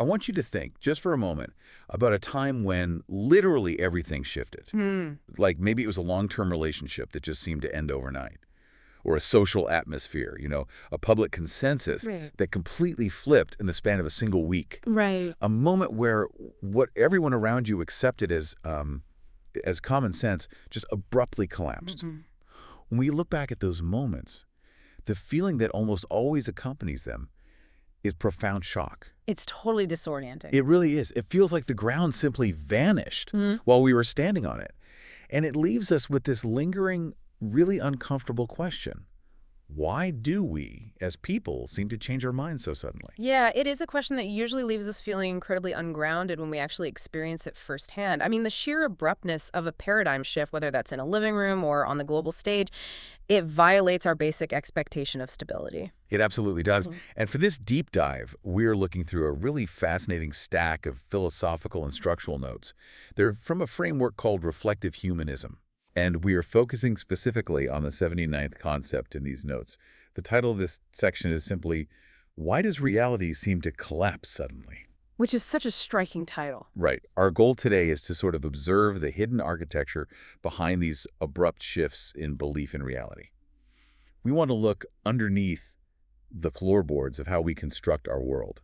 I want you to think, just for a moment, about a time when literally everything shifted. Like maybe it was a long-term relationship that just seemed to end overnight. Or a social atmosphere, a public consensus Right. that completely flipped in the span of a single week. Right. A moment where what everyone around you accepted as common sense just abruptly collapsed. When we look back at those moments, the feeling that almost always accompanies them is profound shock. It's totally disorienting. It really is. It feels like the ground simply vanished while we were standing on it. And it leaves us with this lingering, really uncomfortable question. Why do we, as people, seem to change our minds so suddenly? Yeah, it is a question that usually leaves us feeling incredibly ungrounded when we actually experience it firsthand. I mean, the sheer abruptness of a paradigm shift, whether that's in a living room or on the global stage, it violates our basic expectation of stability. It absolutely does. And for this deep dive, we're looking through a really fascinating stack of philosophical and structural notes. They're from a framework called Reflective Humanism. And we are focusing specifically on the 79th concept in these notes. The title of this section is simply, Why Does Reality Seem to Collapse Suddenly? Which is such a striking title. Right. Our goal today is to sort of observe the hidden architecture behind these abrupt shifts in belief in reality. We want to look underneath the floorboards of how we construct our world.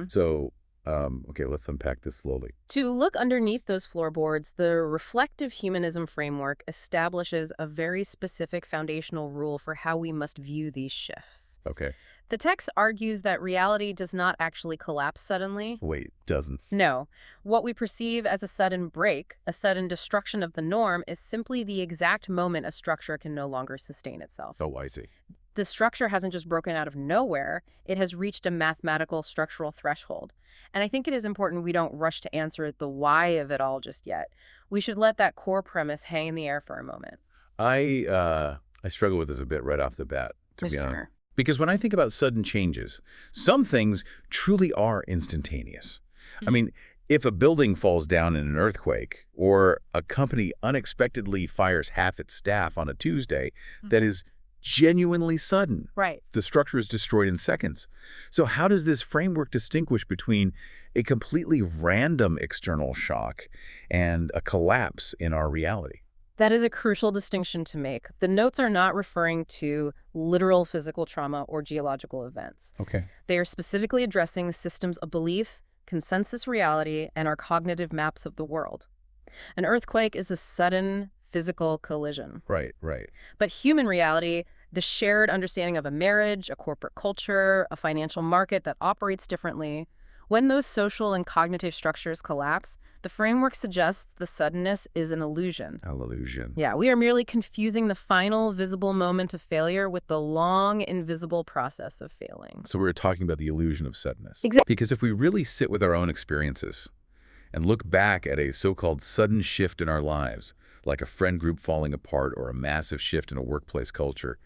So, okay, let's unpack this slowly. To look underneath those floorboards, the reflective humanism framework establishes a very specific foundational rule for how we must view these shifts. Okay. The text argues that reality does not actually collapse suddenly. Wait, doesn't. No. What we perceive as a sudden break, a sudden destruction of the norm, is simply the exact moment a structure can no longer sustain itself. Oh, I see. The structure hasn't just broken out of nowhere, it has reached a mathematical structural threshold. And I think it is important we don't rush to answer the why of it all just yet. We should let that core premise hang in the air for a moment. I struggle with this a bit right off the bat, to be honest. Because when I think about sudden changes, some things truly are instantaneous. I mean, if a building falls down in an earthquake, or a company unexpectedly fires half its staff on a Tuesday, that is genuinely sudden. Right. The structure is destroyed in seconds. So how does this framework distinguish between a completely random external shock and a collapse in our reality? That is a crucial distinction to make. The notes are not referring to literal physical trauma or geological events. Okay. They are specifically addressing systems of belief, consensus reality, and our cognitive maps of the world. An earthquake is a sudden physical collision. Right, right. But human reality, the shared understanding of a marriage, a corporate culture, a financial market that operates differently, when those social and cognitive structures collapse, the framework suggests the suddenness is an illusion. An illusion. Yeah, we are merely confusing the final visible moment of failure with the long invisible process of failing. So we're talking about the illusion of suddenness. Exactly. Because if we really sit with our own experiences and look back at a so-called sudden shift in our lives, like a friend group falling apart or a massive shift in a workplace culture,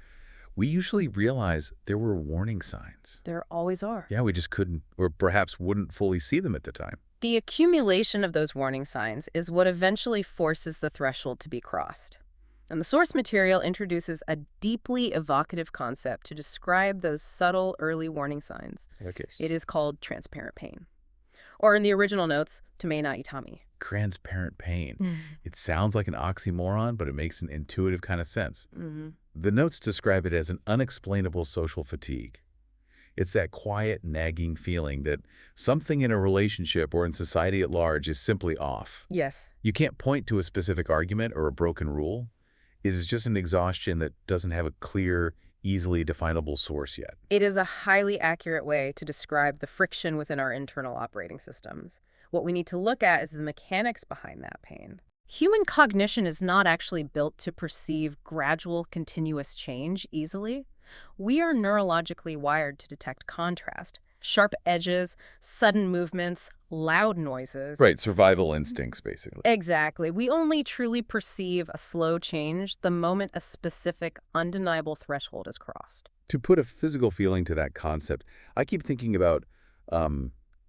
we usually realize there were warning signs. There always are. Yeah, we just couldn't, or perhaps wouldn't fully see them at the time. The accumulation of those warning signs is what eventually forces the threshold to be crossed. And the source material introduces a deeply evocative concept to describe those subtle early warning signs. Okay. It is called transparent pain. Or in the original notes, Tomei na itami. Transparent pain. It sounds like an oxymoron, but it makes an intuitive kind of sense. The notes describe it as an unexplainable social fatigue. It's that quiet, nagging feeling that something in a relationship or in society at large is simply off. Yes. You can't point to a specific argument or a broken rule. It is just an exhaustion that doesn't have a clear, easily definable source yet. It is a highly accurate way to describe the friction within our internal operating systems. What we need to look at is the mechanics behind that pain. Human cognition is not actually built to perceive gradual, continuous change easily. We are neurologically wired to detect contrast, sharp edges, sudden movements, loud noises. Right, survival instincts, basically. Exactly. We only truly perceive a slow change the moment a specific, undeniable threshold is crossed. To put a physical feeling to that concept, I keep thinking about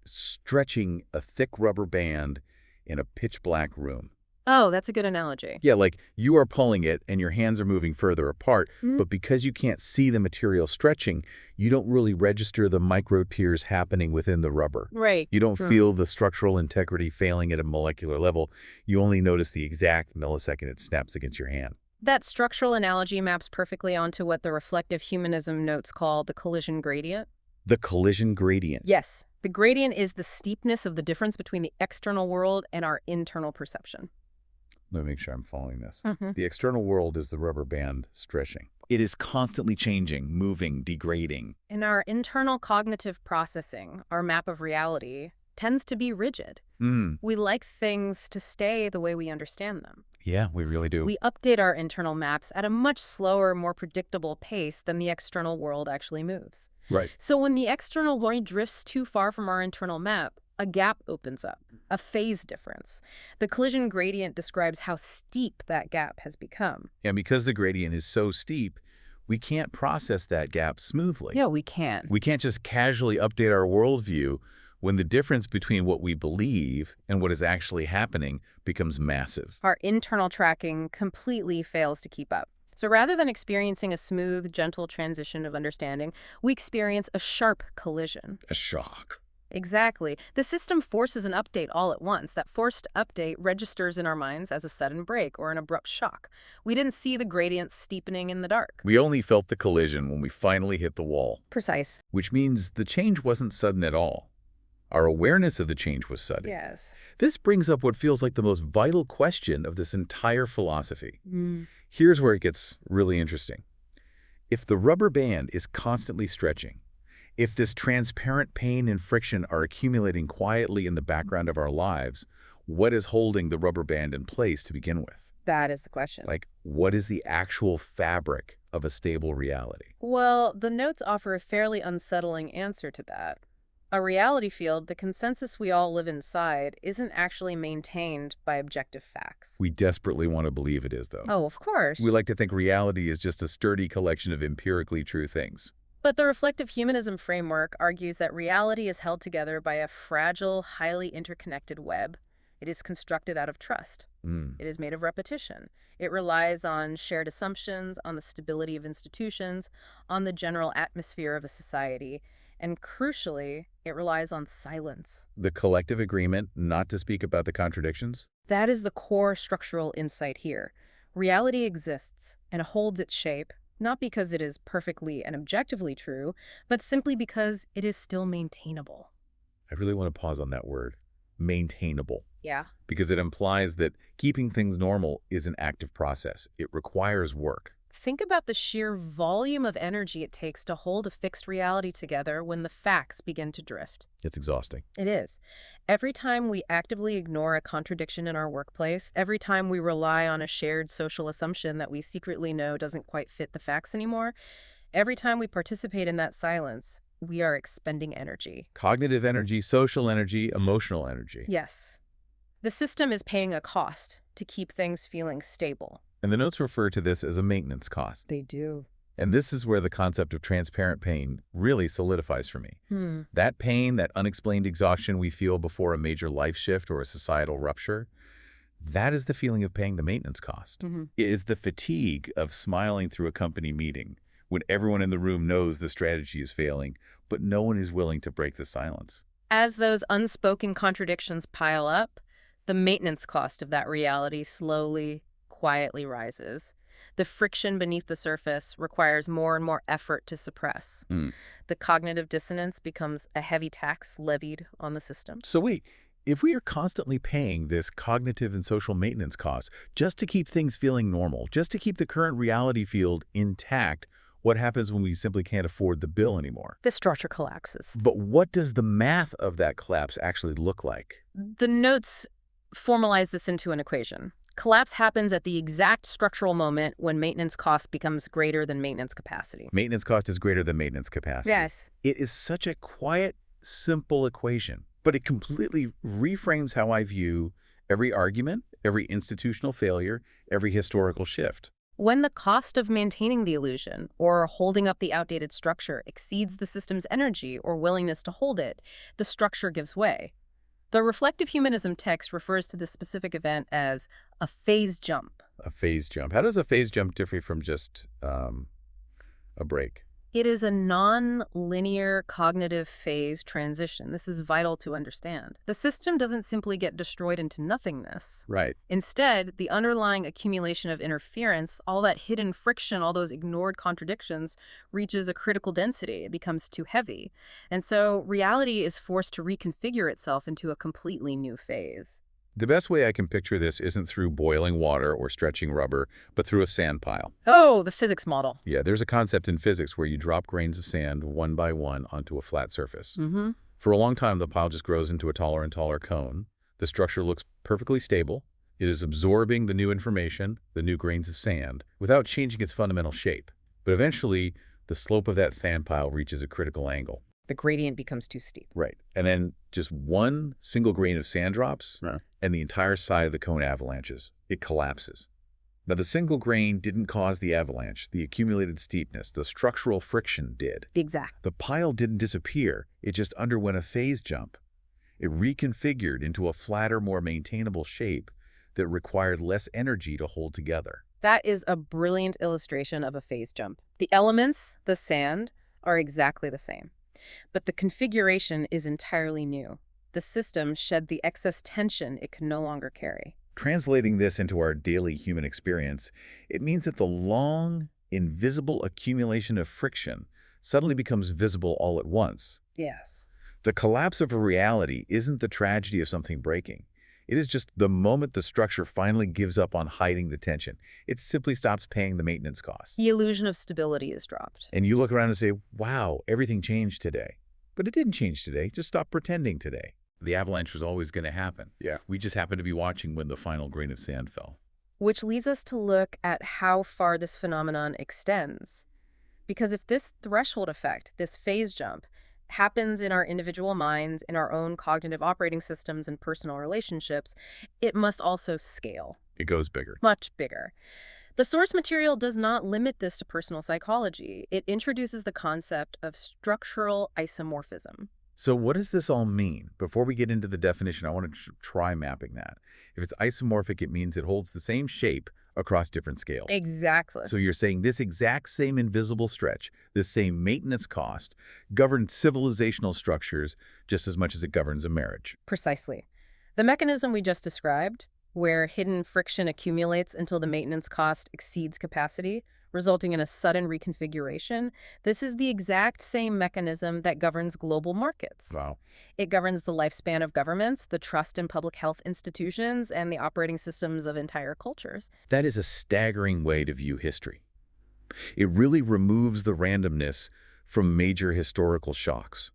stretching a thick rubber band in a pitch-black room. Oh, that's a good analogy. Yeah, like you are pulling it and your hands are moving further apart, Mm. but because you can't see the material stretching, you don't really register the micro tears happening within the rubber. Right. You don't Sure. feel the structural integrity failing at a molecular level. You only notice the exact millisecond it snaps against your hand. That structural analogy maps perfectly onto what the reflective humanism notes call the collision gradient. The collision gradient. Yes, the gradient is the steepness of the difference between the external world and our internal perception. Let me make sure I'm following this. Mhm. The external world is the rubber band stretching. It is constantly changing, moving, degrading. In our internal cognitive processing, our map of reality tends to be rigid. Mm, We like things to stay the way we understand them. yeah, we really do. We update our internal maps at a much slower, more predictable pace than the external world actually moves. Right. So when the external world drifts too far from our internal map, a gap opens up, a phase difference. The collision gradient describes how steep that gap has become. And because the gradient is so steep, we can't process that gap smoothly. Yeah, we can. We can't just casually update our worldview when the difference between what we believe and what is actually happening becomes massive. Our internal tracking completely fails to keep up. So rather than experiencing a smooth, gentle transition of understanding, we experience a sharp collision. A shock. Exactly. The system forces an update all at once. That forced update registers in our minds as a sudden break or an abrupt shock. We didn't see the gradient steepening in the dark. We only felt the collision when we finally hit the wall, Precise. which means the change wasn't sudden at all. Our awareness of the change was sudden. Yes. This brings up what feels like the most vital question of this entire philosophy. Mm. Here's where it gets really interesting. If the rubber band is constantly stretching, if this transparent pain and friction are accumulating quietly in the background of our lives, what is holding the rubber band in place to begin with? That is the question. Like, what is the actual fabric of a stable reality? Well, the notes offer a fairly unsettling answer to that. A reality field, the consensus we all live inside, isn't actually maintained by objective facts. We desperately want to believe it is, though. Oh, of course. We like to think reality is just a sturdy collection of empirically true things. But the reflective humanism framework argues that reality is held together by a fragile, highly interconnected web. It is constructed out of trust. Mm. It is made of repetition. It relies on shared assumptions, on the stability of institutions, on the general atmosphere of a society, and crucially, it relies on silence. The collective agreement not to speak about the contradictions? That is the core structural insight here. Reality exists and holds its shape, not because it is perfectly and objectively true, but simply because it is still maintainable. I really want to pause on that word, maintainable, Yeah. because it implies that keeping things normal is an active process. It requires work. Think about the sheer volume of energy it takes to hold a fixed reality together when the facts begin to drift. It's exhausting. It is. Every time we actively ignore a contradiction in our workplace, every time we rely on a shared social assumption that we secretly know doesn't quite fit the facts anymore, every time we participate in that silence, we are expending energy. Cognitive energy, social energy, emotional energy. Yes. The system is paying a cost to keep things feeling stable. And the notes refer to this as a maintenance cost. They do. And this is where the concept of transparent pain really solidifies for me. That pain, that unexplained exhaustion we feel before a major life shift or a societal rupture, that is the feeling of paying the maintenance cost. Mm-hmm. It is the fatigue of smiling through a company meeting when everyone in the room knows the strategy is failing, but no one is willing to break the silence. As those unspoken contradictions pile up, the maintenance cost of that reality slowly, quietly rises. The friction beneath the surface requires more and more effort to suppress. The cognitive dissonance becomes a heavy tax levied on the system. So wait, if we are constantly paying this cognitive and social maintenance cost just to keep things feeling normal, just to keep the current reality field intact, what happens when we simply can't afford the bill anymore? The structure collapses. But what does the math of that collapse actually look like? The notes formalize this into an equation. Collapse happens at the exact structural moment when maintenance cost becomes greater than maintenance capacity. Maintenance cost is greater than maintenance capacity. Yes. It is such a quiet, simple equation, but it completely reframes how I view every argument, every institutional failure, every historical shift. When the cost of maintaining the illusion or holding up the outdated structure exceeds the system's energy or willingness to hold it, the structure gives way. The reflective humanism text refers to this specific event as A phase jump. A phase jump. How does a phase jump differ from just a break? It is a non-linear cognitive phase transition. This is vital to understand. The system doesn't simply get destroyed into nothingness. Right. Instead, the underlying accumulation of interference, all that hidden friction, all those ignored contradictions, reaches a critical density. It becomes too heavy. And so reality is forced to reconfigure itself into a completely new phase. The best way I can picture this isn't through boiling water or stretching rubber, but through a sand pile. Oh, the physics model. Yeah, there's a concept in physics where you drop grains of sand one by one onto a flat surface. Mm-hmm. For a long time, the pile just grows into a taller and taller cone. The structure looks perfectly stable. It is absorbing the new information, the new grains of sand, without changing its fundamental shape. But eventually, the slope of that sand pile reaches a critical angle. The gradient becomes too steep. Right. And then just one single grain of sand drops, and the entire side of the cone avalanches. It collapses. Now, the single grain didn't cause the avalanche. The accumulated steepness, the structural friction did. Exact. The pile didn't disappear. It just underwent a phase jump. It reconfigured into a flatter, more maintainable shape that required less energy to hold together. That is a brilliant illustration of a phase jump. The elements, the sand, are exactly the same. But the configuration is entirely new. The system shed the excess tension it can no longer carry. Translating this into our daily human experience, it means that the long, invisible accumulation of friction suddenly becomes visible all at once. Yes. The collapse of a reality isn't the tragedy of something breaking. It is just the moment the structure finally gives up on hiding the tension. It simply stops paying the maintenance costs. The illusion of stability is dropped. And you look around and say, wow, everything changed today. But it didn't change today. Just stop pretending today. The avalanche was always going to happen. Yeah. We just happened to be watching when the final grain of sand fell. Which leads us to look at how far this phenomenon extends. Because if this threshold effect, this phase jump, happens in our individual minds, in our own cognitive operating systems and personal relationships, it must also scale. It goes bigger. Much bigger. The source material does not limit this to personal psychology. It introduces the concept of structural isomorphism. So what does this all mean? Before we get into the definition, I want to try mapping that. If it's isomorphic, it means it holds the same shape across different scales. Exactly. So you're saying this exact same invisible stretch, this same maintenance cost, governs civilizational structures just as much as it governs a marriage. Precisely. The mechanism we just described, where hidden friction accumulates until the maintenance cost exceeds capacity, resulting in a sudden reconfiguration, this is the exact same mechanism that governs global markets. Wow. It governs the lifespan of governments, the trust in public health institutions, and the operating systems of entire cultures. That is a staggering way to view history. It really removes the randomness from major historical shocks.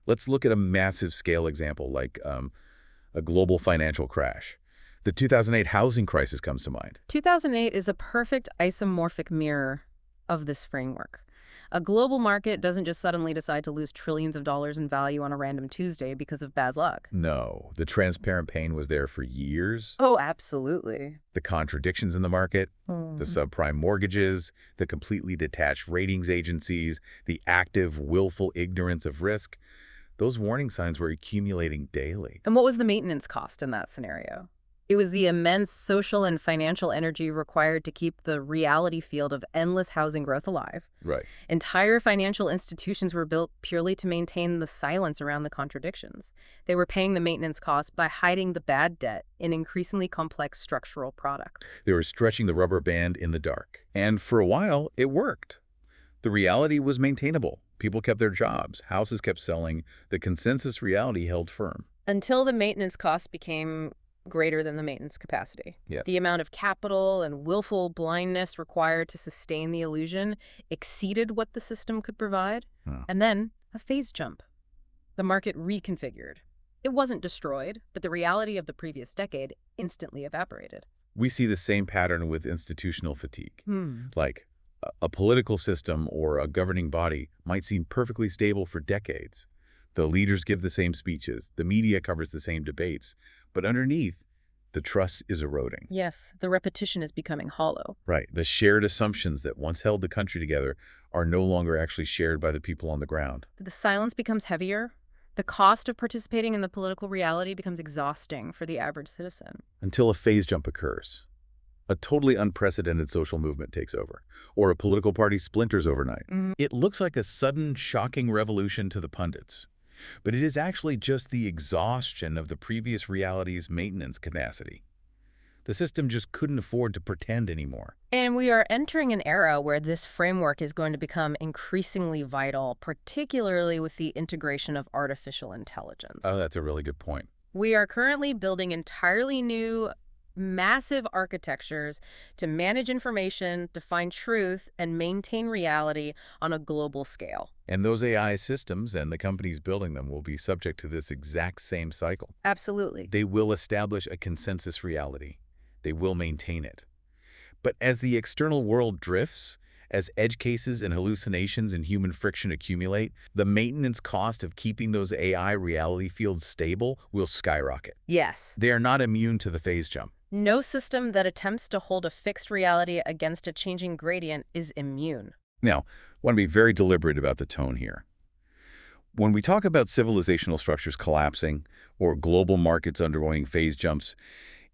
Let's look at a massive scale example like a global financial crash. The 2008 housing crisis comes to mind. 2008 is a perfect isomorphic mirror of this framework. A global market doesn't just suddenly decide to lose trillions of dollars in value on a random Tuesday because of bad luck. No, the transparent pain was there for years. Oh, absolutely. The contradictions in the market, the subprime mortgages, the completely detached ratings agencies, the active, willful ignorance of risk. Those warning signs were accumulating daily. And what was the maintenance cost in that scenario? It was the immense social and financial energy required to keep the reality field of endless housing growth alive. Right. Entire financial institutions were built purely to maintain the silence around the contradictions. They were paying the maintenance cost by hiding the bad debt in increasingly complex structural products. They were stretching the rubber band in the dark. And for a while, it worked. The reality was maintainable. People kept their jobs. Houses kept selling. The consensus reality held firm. Until the maintenance cost became greater than the maintenance capacity. Yeah. The amount of capital and willful blindness required to sustain the illusion exceeded what the system could provide. And then a phase jump. The market reconfigured. It wasn't destroyed, but the reality of the previous decade instantly evaporated. We see the same pattern with institutional fatigue. Like a political system or a governing body might seem perfectly stable for decades. The leaders give the same speeches, the media covers the same debates, but underneath, the trust is eroding. Yes, the repetition is becoming hollow. Right. The shared assumptions that once held the country together are no longer actually shared by the people on the ground. The silence becomes heavier. The cost of participating in the political reality becomes exhausting for the average citizen. Until a phase jump occurs. A totally unprecedented social movement takes over, or a political party splinters overnight. It looks like a sudden, shocking revolution to the pundits, but it is actually just the exhaustion of the previous reality's maintenance capacity. The system just couldn't afford to pretend anymore. And we are entering an era where this framework is going to become increasingly vital, particularly with the integration of artificial intelligence. Oh, that's a really good point. We are currently building entirely new, massive architectures to manage information, define truth, and maintain reality on a global scale. And those AI systems and the companies building them will be subject to this exact same cycle. Absolutely. They will establish a consensus reality. They will maintain it. But as the external world drifts, as edge cases and hallucinations and human friction accumulate, the maintenance cost of keeping those AI reality fields stable will skyrocket. Yes. They are not immune to the phase jump. No system that attempts to hold a fixed reality against a changing gradient is immune. Now, I want to be very deliberate about the tone here. When we talk about civilizational structures collapsing or global markets undergoing phase jumps,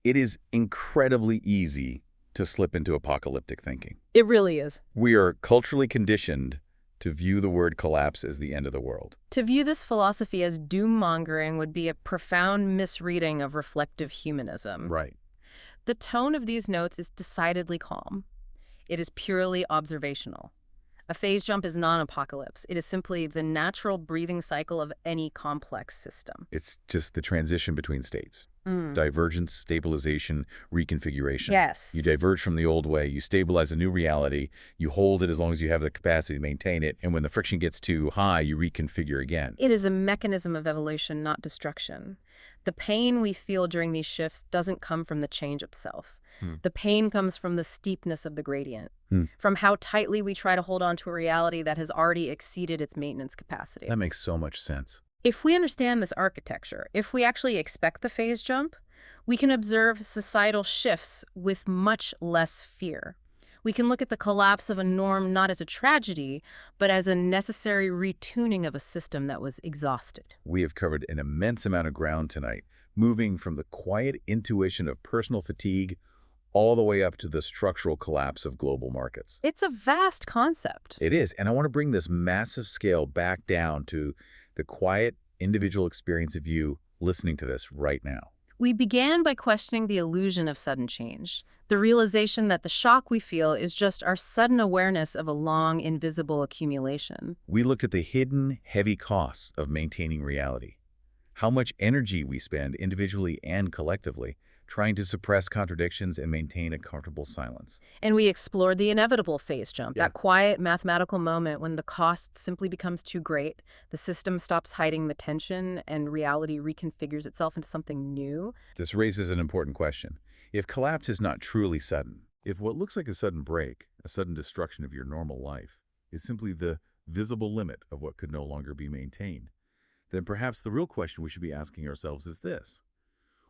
it is incredibly easy to slip into apocalyptic thinking. It really is. We are culturally conditioned to view the word collapse as the end of the world. To view this philosophy as doom-mongering would be a profound misreading of reflective humanism. Right. The tone of these notes is decidedly calm. It is purely observational. A phase jump is non-apocalypse. It is simply the natural breathing cycle of any complex system. It's just the transition between states. Divergence, stabilization, reconfiguration. Yes. You diverge from the old way, you stabilize a new reality, you hold it as long as you have the capacity to maintain it, and when the friction gets too high, you reconfigure again. It is a mechanism of evolution, not destruction. The pain we feel during these shifts doesn't come from the change itself. The pain comes from the steepness of the gradient, from how tightly we try to hold on to a reality that has already exceeded its maintenance capacity. That makes so much sense. If we understand this architecture, if we actually expect the phase jump, we can observe societal shifts with much less fear. We can look at the collapse of a norm not as a tragedy, but as a necessary retuning of a system that was exhausted. We have covered an immense amount of ground tonight, moving from the quiet intuition of personal fatigue all the way up to the structural collapse of global markets. It's a vast concept. It is, and I want to bring this massive scale back down to the quiet individual experience of you listening to this right now. We began by questioning the illusion of sudden change, the realization that the shock we feel is just our sudden awareness of a long, invisible accumulation. We looked at the hidden, heavy costs of maintaining reality, how much energy we spend individually and collectively trying to suppress contradictions and maintain a comfortable silence. And we explored the inevitable phase jump, that quiet mathematical moment when the cost simply becomes too great, the system stops hiding the tension, and reality reconfigures itself into something new. This raises an important question. If collapse is not truly sudden, if what looks like a sudden break, a sudden destruction of your normal life, is simply the visible limit of what could no longer be maintained, then perhaps the real question we should be asking ourselves is this.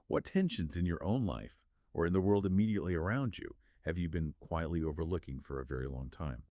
What tensions in your own life or in the world immediately around you have you been quietly overlooking for a very long time?